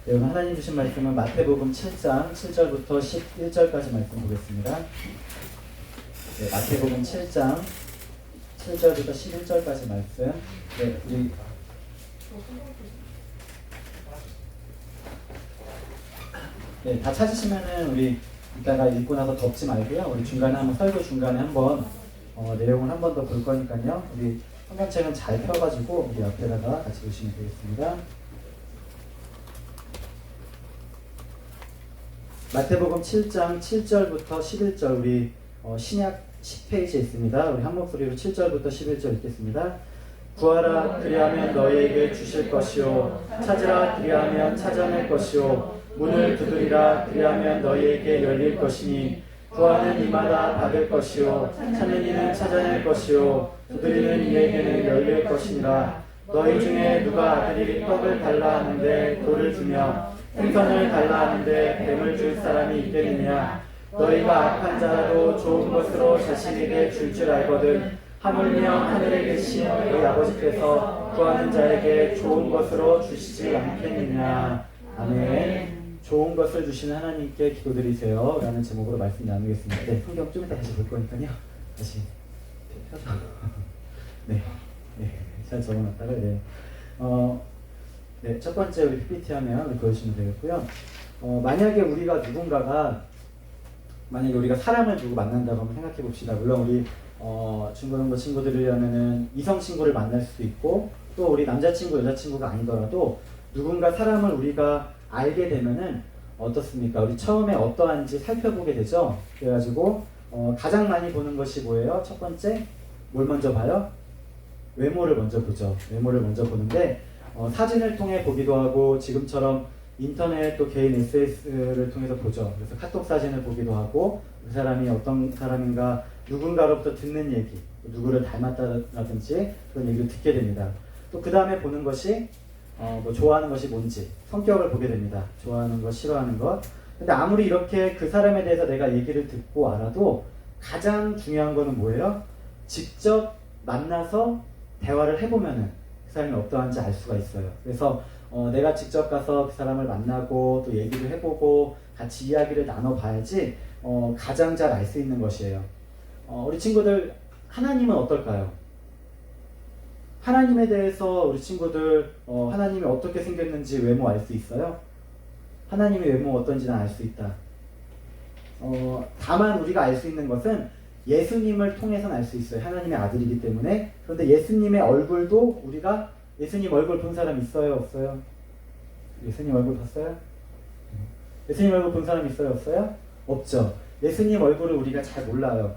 네, 오늘 하나님 주신 말씀은 마태복음 7장 7절부터 11절까지 말씀 보겠습니다. 네, 마태복음 7장 7절부터 11절까지 말씀. 네, 우리 네, 다 찾으시면은 우리 이따가 읽고 나서 덮지 말고요. 우리 중간에 한번 설교 중간에 한번 내용을 한 번 더 볼 거니까요. 우리 성경책은 잘 펴가지고 우리 앞에다가 같이 보시면 되겠습니다. 마태복음 7장 7절부터 11절 우리 신약 10페이지에 있습니다. 우리 한 목소리로 7절부터 11절 읽겠습니다. 구하라 그리하면 너희에게 주실 것이요 찾으라 그리하면 찾아낼 것이요 문을 두드리라 그리하면 너희에게 열릴 것이니 구하는 이마다 받을 것이요 찾는 이는 찾아낼 것이요 두드리는 이에게는 열릴 것이니라. 너희 중에 누가 아들이 떡을 달라 하는데 돌을 주며 생선을 달라 하는데 뱀을 줄 사람이 있겠느냐. 너희가 악한 자라도 좋은 것으로 자식에게 줄 줄 알거든 하물며 하늘에 계신 너희 아버지께서 구하는 자에게 좋은 것으로 주시지 않겠느냐. 아멘. 좋은 것을 주시는 하나님께 기도드리세요 라는 제목으로 말씀 나누겠습니다. 네, 성경 좀 이따 다시 볼 거니까요. 다시 펴서 네, 잘 적어놨다가 네, 첫 번째 우리 PPT 화면 보여주시면 되겠고요. 만약에 우리가 사람을 두고 만난다고 한번 생각해 봅시다. 물론 우리 중고등부 친구들이라면은 이성 친구를 만날 수도 있고 또 우리 남자친구 여자친구가 아니더라도 누군가 사람을 우리가 알게 되면은 어떻습니까? 우리 처음에 어떠한지 살펴보게 되죠. 그래가지고 가장 많이 보는 것이 뭐예요? 첫 번째 뭘 먼저 봐요? 외모를 먼저 보죠. 외모를 먼저 보는데 사진을 통해 보기도 하고 지금처럼 인터넷 또 개인 SNS를 통해서 보죠. 그래서 카톡 사진을 보기도 하고 그 사람이 어떤 사람인가 누군가로부터 듣는 얘기, 누구를 닮았다든지 그런 얘기를 듣게 됩니다. 또 그 다음에 보는 것이 뭐 좋아하는 것이 뭔지 성격을 보게 됩니다. 좋아하는 것, 싫어하는 것. 근데 아무리 이렇게 그 사람에 대해서 내가 얘기를 듣고 알아도 가장 중요한 거는 뭐예요? 직접 만나서 대화를 해보면은 그 사람이 어떠한지 알 수가 있어요. 그래서 내가 직접 가서 그 사람을 만나고 또 얘기를 해보고 같이 이야기를 나눠봐야지 가장 잘 알 수 있는 것이에요. 우리 친구들 하나님은 어떨까요? 하나님에 대해서 우리 친구들 하나님이 어떻게 생겼는지 외모 알 수 있어요? 하나님의 외모 어떤지는 알 수 있다. 다만 우리가 알 수 있는 것은 예수님을 통해서는 알 수 있어요. 하나님의 아들이기 때문에. 그런데 예수님의 얼굴도 우리가 예수님 얼굴 본 사람 있어요? 없어요? 예수님 얼굴 봤어요? 예수님 얼굴 본 사람 있어요? 없어요? 없죠. 예수님 얼굴을 우리가 잘 몰라요.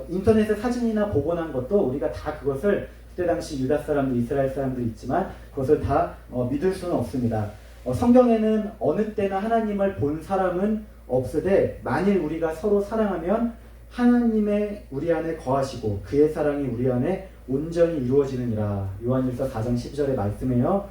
인터넷에 사진이나 보고 난 것도 우리가 다 그것을 그때 당시 유다 사람들, 이스라엘 사람들 있지만 그것을 다 믿을 수는 없습니다. 성경에는 어느 때나 하나님을 본 사람은 없으되 만일 우리가 서로 사랑하면 하나님의 우리 안에 거하시고 그의 사랑이 우리 안에 온전히 이루어지느니라. 요한일서 4장 12절의 말씀이에요.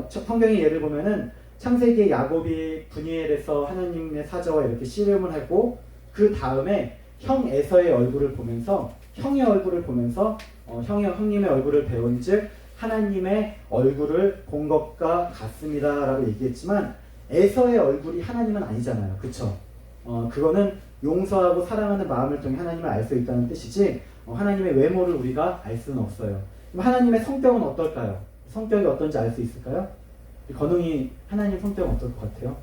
성경의 예를 보면은 창세기에 야곱이 브니엘에서 하나님의 사자와 이렇게 씨름을 하고 그 다음에 형 에서의 얼굴을 보면서 형의 얼굴을 보면서 형님의 얼굴을 배운즉 하나님의 얼굴을 본 것과 같습니다 라고 얘기했지만 에서의 얼굴이 하나님은 아니잖아요. 그쵸? 그거는 용서하고 사랑하는 마음을 통해 하나님을 알 수 있다는 뜻이지 하나님의 외모를 우리가 알 수는 없어요. 그럼 하나님의 성격은 어떨까요? 성격이 어떤지 알 수 있을까요? 건웅이 하나님 성격은 어떨 것 같아요?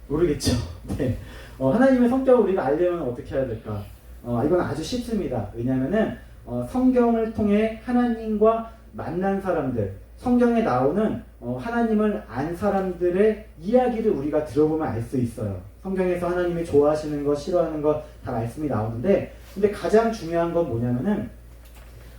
모르겠죠. 네. 하나님의 성격을 우리가 알려면 어떻게 해야 될까? 이건 아주 쉽습니다. 왜냐하면은 성경을 통해 하나님과 만난 사람들, 성경에 나오는 하나님을 안 사람들의 이야기를 우리가 들어보면 알 수 있어요. 성경에서 하나님이 좋아하시는 것, 싫어하는 것 다 말씀이 나오는데 근데 가장 중요한 건 뭐냐면은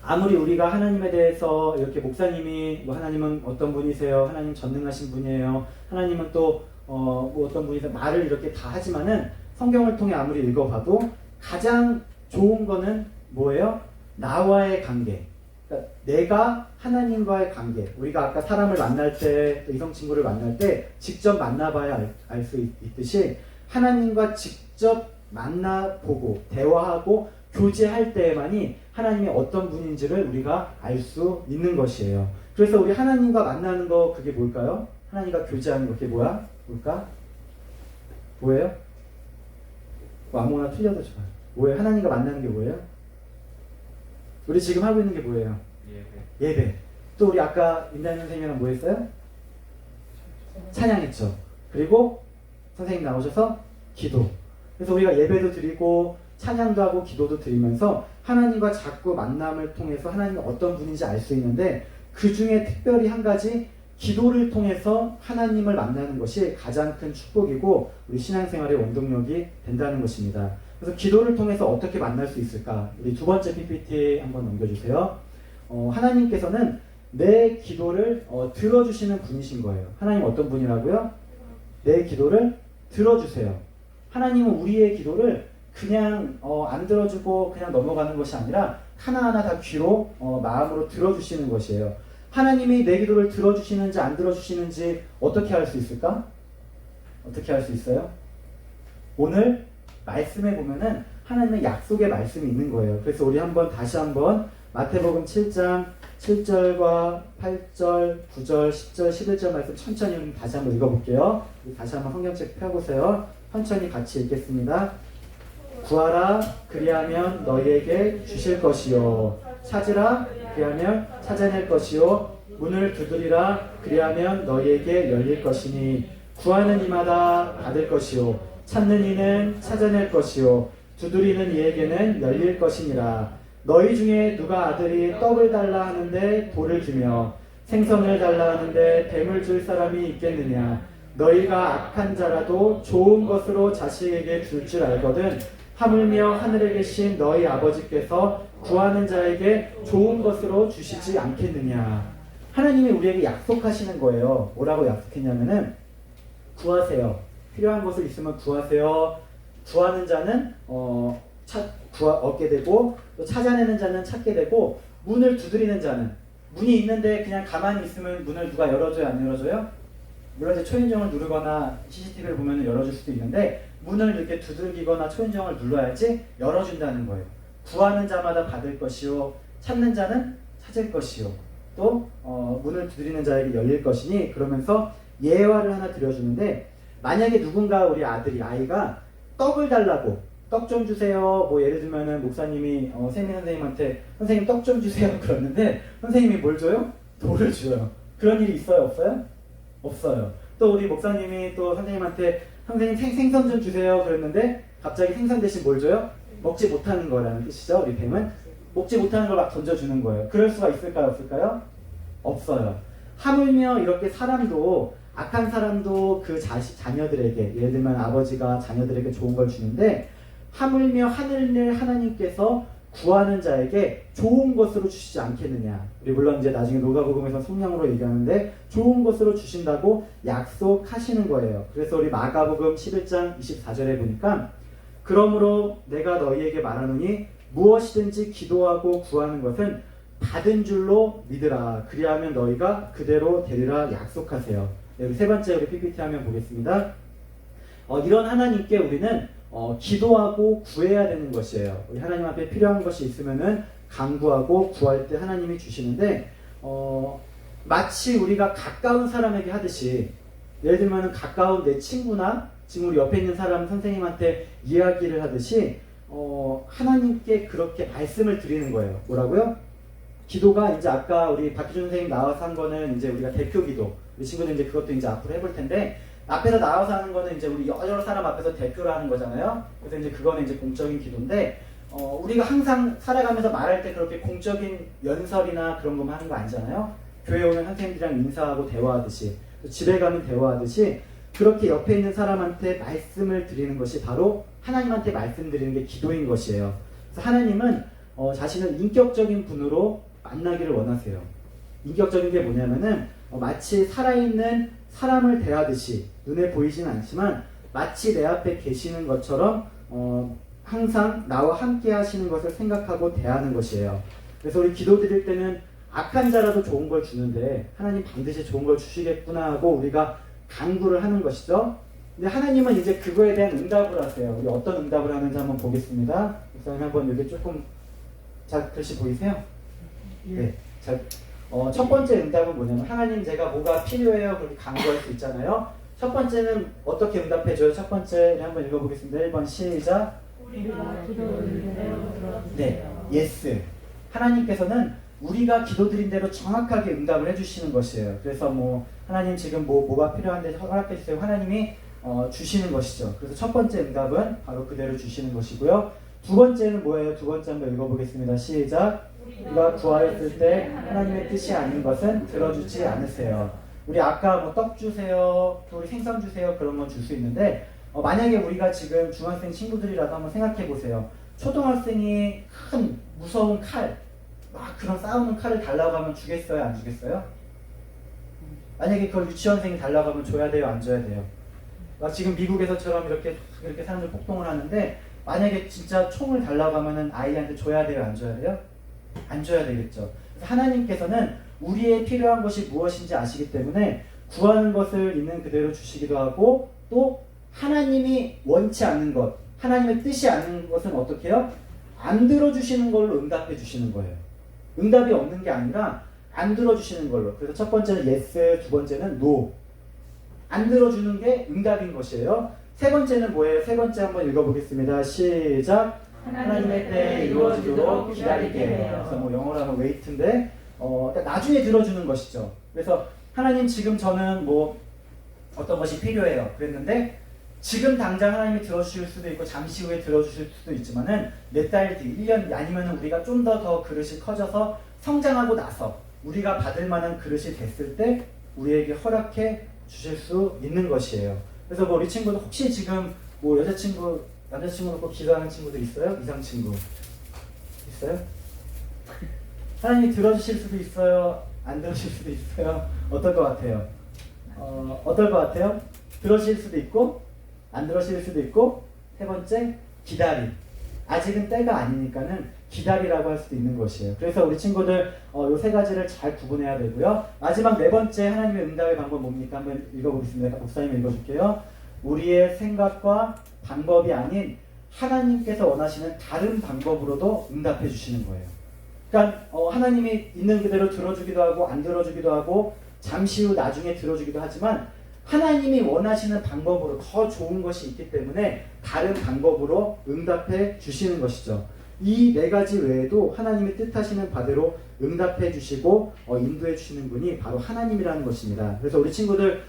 아무리 우리가 하나님에 대해서 이렇게 목사님이 뭐 하나님은 어떤 분이세요? 하나님 전능하신 분이에요. 하나님은 또 뭐 어떤 분이세요? 말을 이렇게 다 하지만은 성경을 통해 아무리 읽어봐도 가장 좋은 거는 뭐예요? 나와의 관계. 그러니까 내가 하나님과의 관계. 우리가 아까 사람을 만날 때, 이성 친구를 만날 때 직접 만나봐야 알 수 있듯이 하나님과 직접 만나보고 대화하고 교제할 때에만이 하나님이 어떤 분인지를 우리가 알 수 있는 것이에요. 그래서 우리 하나님과 만나는 거 그게 뭘까요? 하나님과 교제하는 게 뭐야? 뭘까? 뭐예요? 뭐 아무거나 틀려도 좋아요. 뭐예요? 하나님과 만나는 게 뭐예요? 우리 지금 하고 있는 게 뭐예요? 예배. 또 우리 아까 임다현 선생님이랑 뭐 했어요? 찬양했죠. 그리고 선생님 나오셔서 기도. 그래서 우리가 예배도 드리고 찬양도 하고 기도도 드리면서 하나님과 자꾸 만남을 통해서 하나님이 어떤 분인지 알 수 있는데, 그 중에 특별히 한 가지 기도를 통해서 하나님을 만나는 것이 가장 큰 축복이고 우리 신앙생활의 원동력이 된다는 것입니다. 그래서 기도를 통해서 어떻게 만날 수 있을까? 우리 두 번째 PPT 한번 넘겨주세요. 하나님께서는 내 기도를 들어주시는 분이신 거예요. 하나님 어떤 분이라고요? 내 기도를 들어주세요. 하나님은 우리의 기도를 그냥 안 들어주고 그냥 넘어가는 것이 아니라 하나하나 다 귀로 마음으로 들어주시는 것이에요. 하나님이 내 기도를 들어주시는지 안 들어주시는지 어떻게 알 수 있을까? 어떻게 알 수 있어요? 오늘 말씀에 보면은 하나님의 약속의 말씀이 있는 거예요. 그래서 우리 다시 한번 마태복음 7장 7절과 8절, 9절, 10절, 11절 말씀 천천히 다시 한번 읽어볼게요. 다시 한번 성경책 펴보세요. 천천히 같이 읽겠습니다. 구하라 그리하면 너희에게 주실 것이요, 찾으라 그리하면 찾아낼 것이요, 문을 두드리라 그리하면 너희에게 열릴 것이니 구하는 이마다 받을 것이요, 찾는 이는 찾아낼 것이요, 두드리는 이에게는 열릴 것이니라. 너희 중에 누가 아들이 떡을 달라 하는데 돌을 주며 생선을 달라 하는데 뱀을 줄 사람이 있겠느냐? 너희가 악한 자라도 좋은 것으로 자식에게 줄 줄 알거든 하물며 하늘에 계신 너희 아버지께서 구하는 자에게 좋은 것으로 주시지 않겠느냐. 하나님이 우리에게 약속하시는 거예요. 뭐라고 약속했냐면은 구하세요. 필요한 것을 있으면 구하세요. 구하는 자는 얻게 되고, 또 찾아내는 자는 찾게 되고, 문을 두드리는 자는, 문이 있는데 그냥 가만히 있으면 문을 누가 열어줘요, 안 열어줘요? 물론 이제 초인종을 누르거나 CCTV를 보면 열어줄 수도 있는데, 문을 이렇게 두들기거나 초인종을 눌러야지 열어준다는 거예요. 구하는 자마다 받을 것이요, 찾는 자는 찾을 것이요, 또 문을 두드리는 자에게 열릴 것이니, 그러면서 예화를 하나 드려주는데, 만약에 누군가 우리 아이가 떡을 달라고, 떡 좀 주세요. 뭐 예를 들면은 목사님이 세미 선생님한테 선생님 떡 좀 주세요 그러는데 선생님이 뭘 줘요? 돌을 줘요. 그런 일이 있어요? 없어요? 없어요. 또 우리 목사님이 또 선생님한테 선생님 생선 좀 주세요 그랬는데 갑자기 생선 대신 뭘 줘요? 먹지 못하는 거라는 뜻이죠. 우리 뱀은 먹지 못하는 걸 막 던져주는 거예요. 그럴 수가 있을까요? 없을까요? 없어요. 하물며 이렇게 사람도, 악한 사람도 그 자녀들에게, 예를 들면 아버지가 자녀들에게 좋은 걸 주는데, 하물며 하늘을 하나님께서 구하는 자에게 좋은 것으로 주시지 않겠느냐. 우리 물론 이제 나중에 누가복음에서 성령으로 얘기하는데 좋은 것으로 주신다고 약속하시는 거예요. 그래서 우리 마가복음 11장 24절에 보니까 그러므로 내가 너희에게 말하노니 무엇이든지 기도하고 구하는 것은 받은 줄로 믿으라. 그리하면 너희가 그대로 되리라 약속하세요. 네, 세 번째 우리 PPT 화면 보겠습니다. 이런 하나님께 우리는 기도하고 구해야 되는 것이에요. 우리 하나님 앞에 필요한 것이 있으면은 간구하고 구할 때 하나님이 주시는데, 마치 우리가 가까운 사람에게 하듯이, 예를 들면은 가까운 내 친구나 지금 우리 옆에 있는 사람 선생님한테 이야기를 하듯이 하나님께 그렇게 말씀을 드리는 거예요. 뭐라고요? 기도가 이제 아까 우리 박희준 선생님 나와서 한 거는 이제 우리가 대표 기도, 우리 친구들 이제 그것도 이제 앞으로 해볼 텐데, 앞에서 나와서 하는 거는 이제 우리 여러 사람 앞에서 대표를 하는 거잖아요. 그래서 이제 그거는 이제 공적인 기도인데, 우리가 항상 살아가면서 말할 때 그렇게 공적인 연설이나 그런 것만 하는 거 아니잖아요. 교회 오면 선생님들이랑 인사하고 대화하듯이, 집에 가면 대화하듯이, 그렇게 옆에 있는 사람한테 말씀을 드리는 것이 바로 하나님한테 말씀드리는 게 기도인 것이에요. 그래서 하나님은 자신을 인격적인 분으로 만나기를 원하세요. 인격적인 게 뭐냐면은 마치 살아있는 사람을 대하듯이, 눈에 보이지는 않지만 마치 내 앞에 계시는 것처럼 항상 나와 함께 하시는 것을 생각하고 대하는 것이에요. 그래서 우리 기도 드릴 때는 악한 자라도 좋은 걸 주는데 하나님 반드시 좋은 걸 주시겠구나 하고 우리가 간구를 하는 것이죠. 근데 하나님은 이제 그거에 대한 응답을 하세요. 우리 어떤 응답을 하는지 한번 보겠습니다. 목사님 한번 여기 조금 잘 글씨 보이세요? 네. 잘 첫 번째 응답은 뭐냐면 하나님 제가 뭐가 필요해요 그렇게 간구할 수 있잖아요. 첫 번째는 어떻게 응답해줘요? 첫 번째 한번 읽어보겠습니다. 1번 시작. 우리가 기도드린 대로 들어주세요. 네, 예스. 하나님께서는 우리가 기도드린 대로 정확하게 응답을 해주시는 것이에요. 그래서 뭐 하나님 지금 뭐가 필요한데 허락해 주세요. 하나님이 주시는 것이죠. 그래서 첫 번째 응답은 바로 그대로 주시는 것이고요. 두 번째는 뭐예요? 두 번째 한번 읽어보겠습니다. 시작. 우리가 구하였을 때 하나님의 뜻이 아닌 것은 들어주지 않으세요. 우리 아까 뭐 떡 주세요, 또 우리 생선 주세요 그런 건 줄 수 있는데 만약에 우리가 지금 중학생 친구들이라도 한번 생각해 보세요. 초등학생이 큰 무서운 칼, 막 그런 싸우는 칼을 달라고 하면 주겠어요? 안 주겠어요? 만약에 그걸 유치원생이 달라고 하면 줘야 돼요? 안 줘야 돼요? 막 지금 미국에서처럼 이렇게 사람들 폭동을 하는데 만약에 진짜 총을 달라고 하면은 아이한테 줘야 돼요? 안 줘야 돼요? 안 줘야 되겠죠. 그래서 하나님께서는 우리의 필요한 것이 무엇인지 아시기 때문에 구하는 것을 있는 그대로 주시기도 하고 또 하나님이 원치 않는 것, 하나님의 뜻이 아닌 것은 어떻게 해요? 안 들어주시는 걸로 응답해 주시는 거예요. 응답이 없는 게 아니라 안 들어주시는 걸로. 그래서 첫 번째는 yes, 두 번째는 no. 안 들어주는 게 응답인 것이에요. 세 번째는 뭐예요? 세 번째 한번 읽어보겠습니다. 시작. 하나님의 때에 이루어지도록 기다리게 해요. 그래서 뭐 영어로 하면 wait인데 그러니까 나중에 들어주는 것이죠. 그래서 하나님 지금 저는 뭐 어떤 것이 필요해요. 그랬는데 지금 당장 하나님이 들어주실 수도 있고 잠시 후에 들어주실 수도 있지만은 몇 달 뒤, 1년 아니면 우리가 좀 더 그릇이 커져서 성장하고 나서 우리가 받을 만한 그릇이 됐을 때 우리에게 허락해 주실 수 있는 것이에요. 그래서 뭐 우리 친구들 혹시 지금 뭐 여자친구, 남자친구 놓고 기도하는 친구들 있어요? 이상친구 있어요? 하나님이 들어주실 수도 있어요? 안 들어주실 수도 있어요? 어떨 것 같아요? 어떨 것 같아요? 들어주실 수도 있고 안 들어주실 수도 있고 세 번째 기다림. 아직은 때가 아니니까는 기다리라고 할 수도 있는 것이에요. 그래서 우리 친구들 요 세 가지를 잘 구분해야 되고요. 마지막 네 번째 하나님의 응답의 방법 뭡니까? 한번 읽어보겠습니다. 목사님 읽어줄게요. 우리의 생각과 방법이 아닌 하나님께서 원하시는 다른 방법으로도 응답해 주시는 거예요. 그러니까 하나님이 있는 그대로 들어주기도 하고 안 들어주기도 하고 잠시 후 나중에 들어주기도 하지만 하나님이 원하시는 방법으로 더 좋은 것이 있기 때문에 다른 방법으로 응답해 주시는 것이죠. 이 네 가지 외에도 하나님이 뜻하시는 바대로 응답해 주시고 인도해 주시는 분이 바로 하나님이라는 것입니다. 그래서 우리 친구들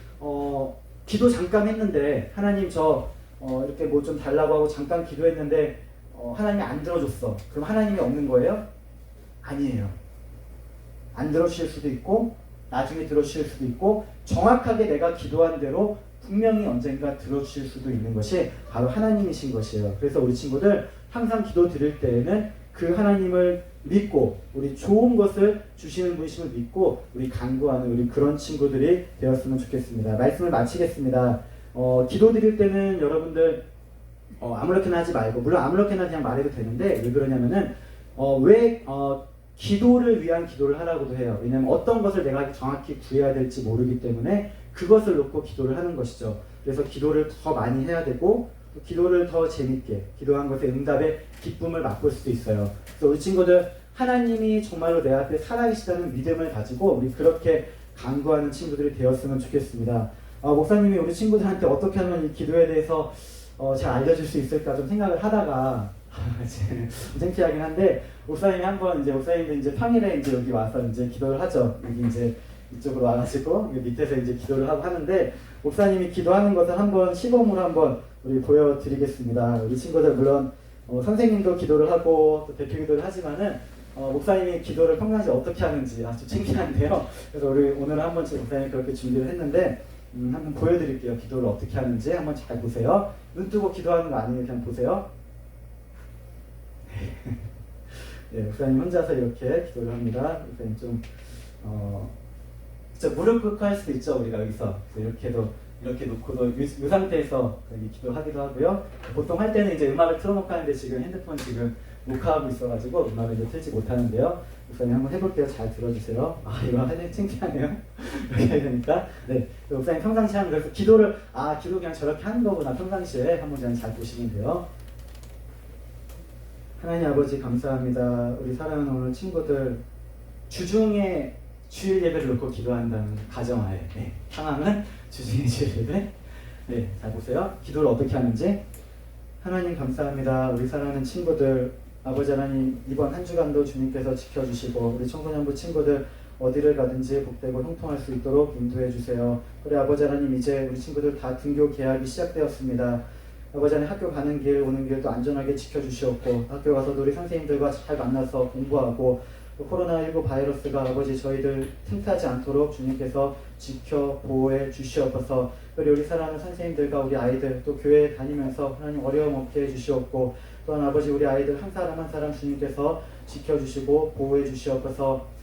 기도 잠깐 했는데 하나님 저 이렇게 뭐 좀 달라고 하고 잠깐 기도했는데 하나님이 안 들어줬어. 그럼 하나님이 없는 거예요? 아니에요. 안 들어주실 수도 있고 나중에 들어주실 수도 있고 정확하게 내가 기도한 대로 분명히 언젠가 들어주실 수도 있는 것이 바로 하나님이신 것이에요. 그래서 우리 친구들 항상 기도 드릴 때에는 그 하나님을 믿고 우리 좋은 것을 주시는 분이심을 믿고 우리 간구하는 우리 그런 친구들이 되었으면 좋겠습니다. 말씀을 마치겠습니다. 기도 드릴 때는 여러분들 아무렇게나 하지 말고 물론 아무렇게나 그냥 말해도 되는데 왜 그러냐면은 왜 기도를 위한 기도를 하라고도 해요. 왜냐하면 어떤 것을 내가 정확히 구해야 될지 모르기 때문에 그것을 놓고 기도를 하는 것이죠. 그래서 기도를 더 많이 해야 되고 또 기도를 더 재밌게 기도한 것의 응답의 기쁨을 맛볼 수도 있어요. 그래서 우리 친구들 하나님이 정말로 내 앞에 살아계시다는 믿음을 가지고 우리 그렇게 간구하는 친구들이 되었으면 좋겠습니다. 목사님이 우리 친구들한테 어떻게 하면 이 기도에 대해서 잘 알려줄 수 있을까 좀 생각을 하다가 창피하긴 한데 목사님이 한번 이제 목사님도 이제 평일에 이제 여기 와서 이제 기도를 하죠. 여기 이제 이쪽으로 와가지고 밑에서 이제 기도를 하고 하는데 목사님이 기도하는 것을 한번 시범으로 한번 우리 보여드리겠습니다. 우리 친구들 물론 선생님도 기도를 하고 또 대표 기도를 하지만은 목사님이 기도를 평상시 어떻게 하는지 아주 창피한데요. 그래서 우리 오늘 한번 목사님이 그렇게 준비를 했는데 한번 보여드릴게요. 기도를 어떻게 하는지 한번 잘 보세요. 눈 뜨고 기도하는 거 아니에요. 그냥 보세요. 네, 목사님 혼자서 이렇게 기도를 합니다. 목사님 좀 진짜 무릎 꿇고 할 수도 있죠. 우리가 여기서 이렇게도 이렇게 놓고도 이 상태에서 여기 기도하기도 하고요. 보통 할 때는 이제 음악을 틀어놓고 하는데 지금 핸드폰 지금 녹화하고 있어가지고 음악을 이제 틀지 못하는데요. 목사님 한번 해볼게요. 잘 들어주세요. 이거 하니 창피하네요. 이렇게 해야 되니까. 네, 목사님 평상시 하는 그래서 기도를 기도 그냥 저렇게 하는 거구나. 평상시에 한번 그냥 잘 보시면 돼요. 하나님 아버지 감사합니다. 우리 사랑하는 오늘 친구들 주중에 주일 예배를 놓고 기도한다는 가정하에 상황은 주중에 주일 예배. 잘 보세요. 기도를 어떻게 하는지. 하나님 감사합니다. 우리 사랑하는 친구들, 아버지 하나님 이번 한 주간도 주님께서 지켜주시고 우리 청소년부 친구들 어디를 가든지 복되고 형통할 수 있도록 인도해 주세요. 우리 아버지 하나님 이제 우리 친구들 다 등교 개학이 시작되었습니다. 아버지 하나님 학교 가는 길 오는 길도 안전하게 지켜주시옵고 학교 가서도 우리 선생님들과 잘 만나서 공부하고 코로나19 바이러스가 아버지 저희들 틈타지 않도록 주님께서 지켜 보호해 주시옵소서. 그리고 우리 사랑하는 선생님들과 우리 아이들 또 교회 다니면서 하나님 어려움 없게 해주시옵고 또한 아버지 우리 아이들 한 사람 한 사람 주님께서 지켜주시고 보호해 주시옵소서.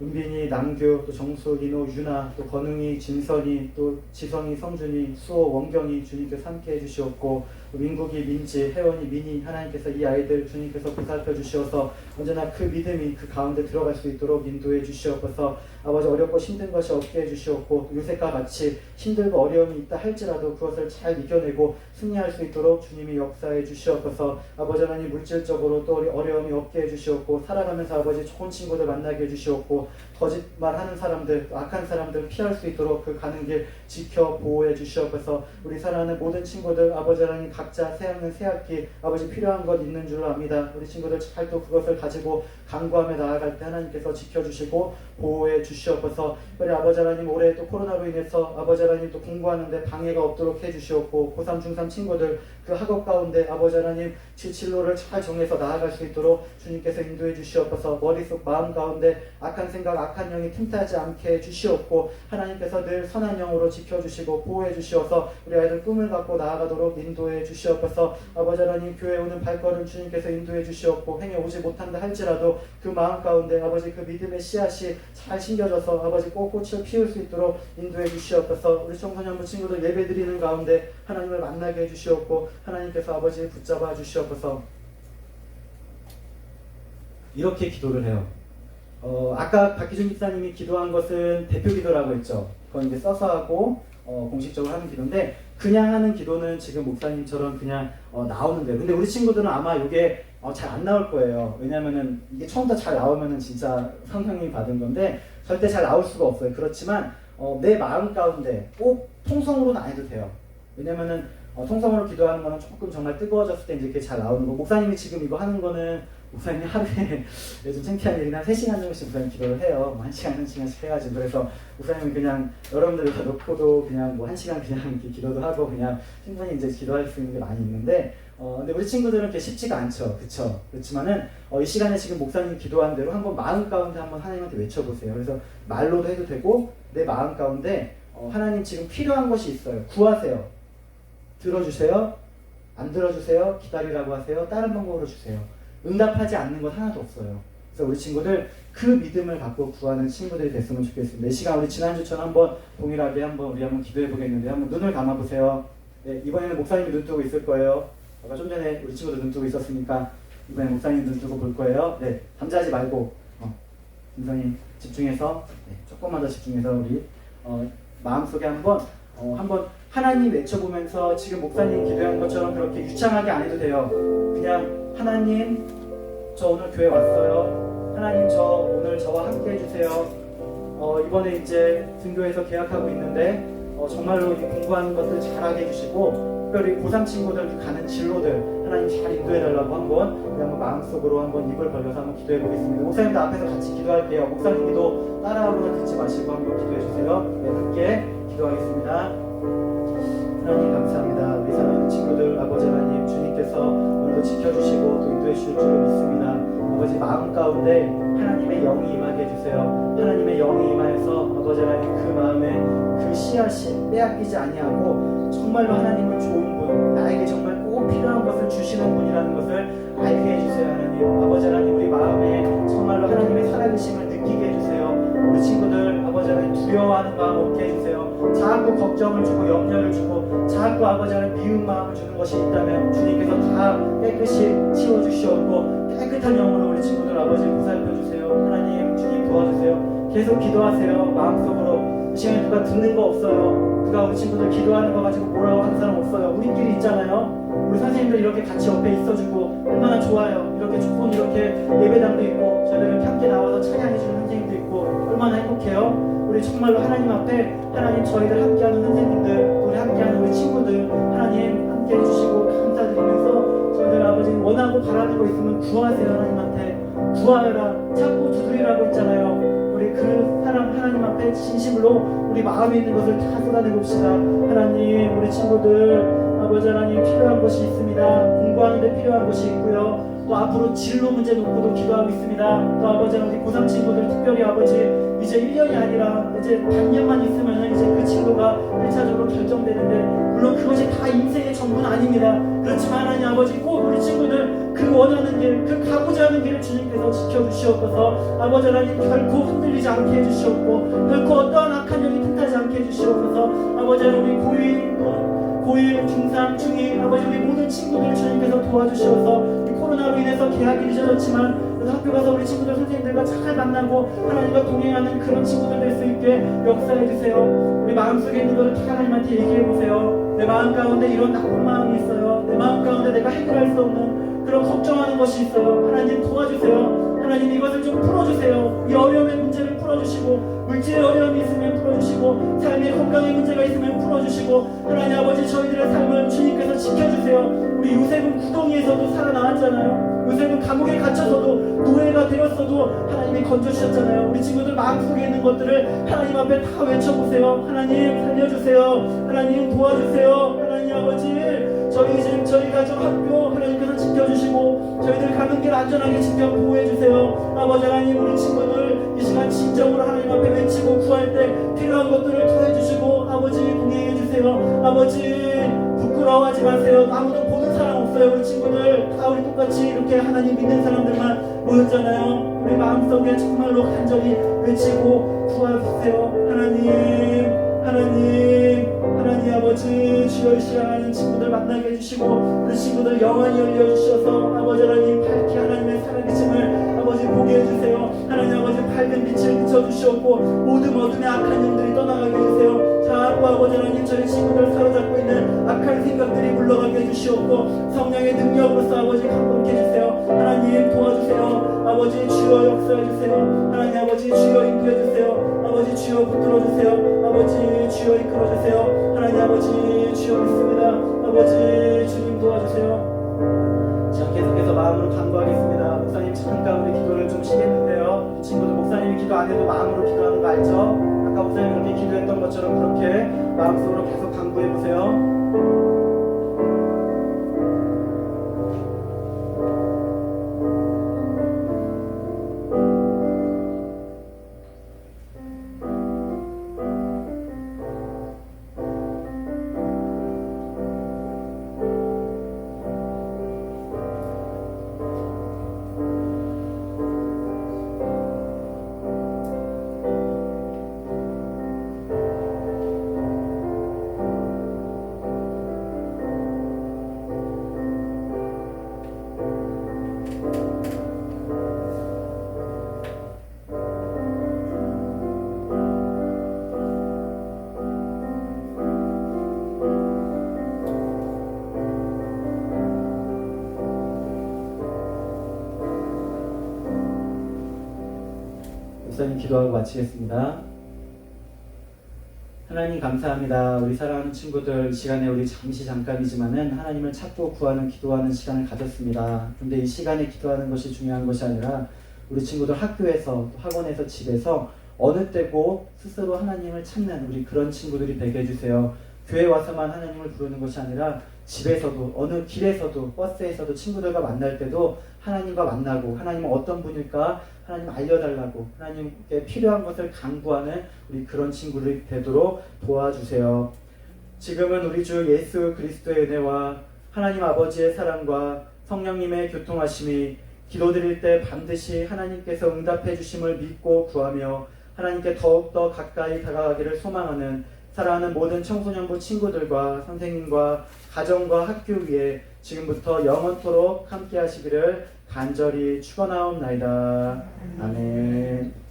은빈이, 남규, 또 정수, 인호, 유나, 또 건웅이, 진선이, 또 지성이, 성준이, 수호, 원경이 주님께서 함께 해주시옵고 민국이, 민지, 혜원이, 민이 하나님께서 이 아이들 주님께서 보살펴 주시어서 언제나 그 믿음이 그 가운데 들어갈 수 있도록 인도해 주시옵소서. 아버지 어렵고 힘든 것이 없게 해주시옵고 요새과 같이 힘들고 어려움이 있다 할지라도 그것을 잘 이겨내고 승리할 수 있도록 주님이 역사해 주시옵소서. 아버지 하나님 물질적으로 또 어려움이 없게 해주시옵고 살아가면서 아버지 좋은 친구들 만나게 해주시옵고 거짓말하는 사람들, 악한 사람들 피할 수 있도록 그 가는 길 지켜 보호해 주시옵소서. 우리 사랑하는 모든 친구들 아버지 하나님 각자 새학년 새학기 아버지 필요한 것 있는 줄로 압니다. 우리 친구들 잘 또 그것을 가지고 강구하며 나아갈 때 하나님께서 지켜주시고 보호해 주시옵소서. 우리 아버지 하나님 올해 또 코로나로 인해서 아버지 하나님 또 공부하는데 방해가 없도록 해주시옵고 고3, 중3 친구들 그 학업 가운데 아버지 하나님 진로를 잘 정해서 나아갈 수 있도록 주님께서 인도해 주시옵소서. 머릿속 마음 가운데 악한 생각 악한 영이 틈타지 않게 해주시옵고 하나님께서 늘 선한 영으로 지켜주시고 보호해 주시어서 우리 아이들 꿈을 갖고 나아가도록 인도해 주시옵소서. 아버지 하나님 교회 오는 발걸음 주님께서 인도해 주시옵고 행해 오지 못한다 할지라도 그 마음 가운데 아버지 그 믿음의 씨앗이 잘 심겨져서 아버지 꽃꽃을 피울 수 있도록 인도해 주시옵소서. 우리 청소년부 친구들 예배 드리는 가운데 하나님을 만나게 해주시옵고 하나님께서 아버지 붙잡아 주시옵소서. 이렇게 기도를 해요. 아까 박기준 집사님이 기도한 것은 대표 기도라고 했죠. 그건 이제 써서 하고 공식적으로 하는 기도인데 그냥 하는 기도는 지금 목사님처럼 그냥 나오는데 근데 우리 친구들은 아마 이게 잘 안 나올 거예요. 왜냐면은 이게 처음부터 잘 나오면은 진짜 성령님이 받은 건데 절대 잘 나올 수가 없어요. 그렇지만 내 마음 가운데 꼭 통성으로는 안 해도 돼요. 왜냐면은 통성으로 기도하는 거는 조금 정말 뜨거워졌을 때 이제 이렇게 잘 나오는 거. 목사님이 지금 이거 하는 거는 목사님이 하루에 좀 창피한 일이나 3시간 정도씩 목사님 기도를 해요. 1시간, 1시간씩 해가지고. 그래서 목사님은 그냥 여러분들 다 놓고도 그냥 뭐 1시간 그냥 이렇게 기도도 하고 그냥 충분히 이제 기도할 수 있는 게 많이 있는데 근데 우리 친구들은 그렇게 쉽지가 않죠. 그쵸? 그렇지만은 이 시간에 지금 목사님이 기도한 대로 한번 마음 가운데 한번 하나님한테 외쳐보세요. 그래서 말로도 해도 되고 내 마음 가운데 하나님 지금 필요한 것이 있어요. 구하세요. 들어주세요. 안 들어주세요. 기다리라고 하세요. 다른 방법으로 주세요. 응답하지 않는 것 하나도 없어요. 그래서 우리 친구들 그 믿음을 갖고 구하는 친구들이 됐으면 좋겠습니다. 이 시간 우리 지난주처럼 한번 동일하게 우리 한번 기도해 보겠는데 한번 눈을 감아 보세요. 네, 이번에는 목사님이 눈 뜨고 있을 거예요. 아까 좀 전에 우리 친구들 눈 뜨고 있었으니까 이번에 목사님 눈 뜨고 볼 거예요. 네, 잠자지 말고 목사님 집중해서 조금만 더 집중해서 우리 마음속에 한번 하나님 외쳐보면서 지금 목사님 기도한 것처럼 그렇게 유창하게 안 해도 돼요. 그냥 하나님 저 오늘 교회 왔어요. 하나님 저 오늘 저와 함께 해주세요. 이번에 이제 등교해서 계약하고 있는데 정말로 이 공부하는 것들 잘하게 해주시고 특별히 고3 친구들 가는 진로들 하나님 잘 인도해달라고 한번 마음속으로 한번 입을 벌려서 한번 기도해 보겠습니다. 목사님도 앞에서 같이 기도할게요. 목사님 기도 따라하거나 듣지 마시고 한번 기도해 주세요. 네, 함께 기도하겠습니다. 하나님 감사합니다. 우리 사랑하는 친구들 아버지 하나님 주님께서 오늘도 지켜주시고 또 인도해 주실 줄 믿습니다. 아버지 마음 가운데 하나님의 영이 임하게 해주세요. 하나님의 영이 임하여서 아버지 하나님 그 마음에 그 씨앗이 빼앗기지 아니하고 정말로 하나님은 좋은 분 나에게 정말 꼭 필요한 것을 주시는 분이라는 것을 알게 해주세요. 하나님 아버지 하나님 우리 마음에 정말로 하나님의 살아계심을 느끼게 해주세요. 우리 친구들 아버지 하나님 두려워하는 마음 없게 해주세요. 자꾸 걱정을 주고 염려를 주고 자꾸 아버지 하나님 미운 마음을 주는 것이 있다면 주님께서 다 깨끗이 치워주시옵고 깨끗한 영으로 우리 친구들 아버지 보살펴주세요. 하나님 주님 도와주세요. 계속 기도하세요. 마음속으로 이 시간에 누가 듣는 거 없어요. 누가 우리 친구들 기도하는 거 가지고 뭐라고 하는 사람 없어요. 우리끼리 있잖아요. 우리 선생님들 이렇게 같이 옆에 있어주고 얼마나 좋아요. 이렇게 좋은 이렇게 예배당도 있고 저희들 이렇게 함께 나와서 찬양해주는 선생님도 있고 얼마나 행복해요. 우리 정말로 하나님 앞에 하나님 저희들 함께하는 선생님들, 우리 함께하는 우리 친구들 하나님 함께 해주시고 감사드리면서 저희들 아버지 원하고 바라는 거 있으면 구하세요. 하나님한테 구하여라, 찾고 두드리라고 했잖아요. 우리 그 사람 하나님 앞에 진심으로 우리 마음에 있는 것을 다 쏟아내봅시다. 하나님, 우리 친구들 아버지 하나님 필요한 것이 있습니다. 공부하는데 필요한 것이 있고요. 또 앞으로 진로 문제 놓고도 기도하고 있습니다. 또 아버지 우리 고3 친구들 특별히 아버지 이제 1년이 아니라 이제 반년만 있으면 이제 그 친구가 1차적으로 결정되는데, 물론 그것이 다 인생의 전부는 아닙니다. 그렇지만 하나님 아버지 꼭 우리 친구들 그 원하는 길, 그 가고자 하는 길을 주님께서 지켜주시옵소서. 아버지 하나님 결코 흔들리지 않게 해주시옵고 결코 어떠한 악한 영이 틈타지 않게 해주시옵소서. 아버지 하나님 우리 고1, 중3, 중2 아버지 우리 모든 친구들 주님께서 도와주셔서 코로나로 인해서 개학이 늦어졌지만 그래도 학교 가서 우리 친구들 선생님들과 잘 만나고 하나님과 동행하는 그런 친구들 될 수 있게 역사해 주세요. 우리 마음속에 있는 것을 다 하나님한테 얘기해 보세요. 내 마음 가운데 이런 나쁜 마음이 있어요. 내 마음 가운데 내가 해결할 수 없는 그런 걱정하는 것이 있어요. 하나님 도와주세요. 하나님 이것을 좀 풀어주세요. 이 어려움의 문제를 풀어주시고 물질의 어려움이 있으면 풀어주시고 삶의 건강의 문제가 있으면 풀어주시고 하나님 아버지 저희들의 삶을 주님께서 지켜주세요. 우리 요셉은 구덩이에서도 살아나왔잖아요. 요셉은 감옥에 갇혀서도 노예가 되었어도 하나님이 건져주셨잖아요. 우리 친구들 마음속에 있는 것들을 하나님 앞에 다 외쳐보세요. 하나님 살려주세요. 하나님 도와주세요. 하나님 아버지 저희 집, 저희 가정, 학교 하나님께서 지켜주시고 저희들 가는 길 안전하게 지켜 보호해주세요. 아버지 하나님 우리 친구들 이 시간 진정으로 하나님 앞에 외치고 구할 때 필요한 것들을 더해주시고 아버지 동행해주세요. 아버지 부끄러워하지 마세요. 아무도 보는 사람 없어요. 우리 친구들 다 우리 똑같이 이렇게 하나님 믿는 사람들만 모였잖아요. 우리 마음속에 정말로 간절히 외치고 구하세요. 하나님 아버지 주여 이 시간 친구들 만나게 해주시고 우리 친구들 영원히 열려주셔서 아버지 하나님 밝게 하나님의 살아계심을 아버지 보게 해주세요. 하나님 아버지 밝은 빛을 비춰주시옵고 모든 어둠의 악한 영들이 떠나가게 해주세요. 자꾸 아버지 하나님 저희 친구들 사로잡고 있는 악한 생각들이 물러가게 해주시옵고 성령의 능력으로서 아버지 감동케 해주세요. 하나님 도와주세요. 아버지 주여 역사해주세요. 하나님 아버지 주여 인도해주세요. 아버지 주여 붙들어주세요. 아버지 주여 이끌어주세요. 하나님 아버지 주여 믿습니다. 아버지 주님 도와주세요. 자 계속해서 마음으로 간구하겠습니다. 목사님 잠깐 우리 기도를 좀 쉬겠는데요. 친구들 목사님이 기도 안 해도 마음으로 기도하는 거 알죠? 아까 목사님 그렇게 기도했던 것처럼 그렇게 마음속으로 계속 간구해보세요. 목사님 기도하고 마치겠습니다. 하나님 감사합니다. 우리 사랑하는 친구들 이 시간에 우리 잠깐이지만은 하나님을 찾고 구하는 기도하는 시간을 가졌습니다. 근데 이 시간에 기도하는 것이 중요한 것이 아니라 우리 친구들 학교에서 학원에서 집에서 어느 때고 스스로 하나님을 찾는 우리 그런 친구들이 되게 해주세요. 교회 와서만 하나님을 부르는 것이 아니라 집에서도 어느 길에서도 버스에서도 친구들과 만날 때도 하나님과 만나고 하나님은 어떤 분일까 하나님 알려달라고 하나님께 필요한 것을 간구하는 우리 그런 친구들이 되도록 도와주세요. 지금은 우리 주 예수 그리스도의 은혜와 하나님 아버지의 사랑과 성령님의 교통하심이 기도드릴 때 반드시 하나님께서 응답해 주심을 믿고 구하며 하나님께 더욱더 가까이 다가가기를 소망하는 사랑하는 모든 청소년부 친구들과 선생님과 가정과 학교 위에 지금부터 영원토록 함께 하시기를 간절히 축원하옵나이다. 아멘.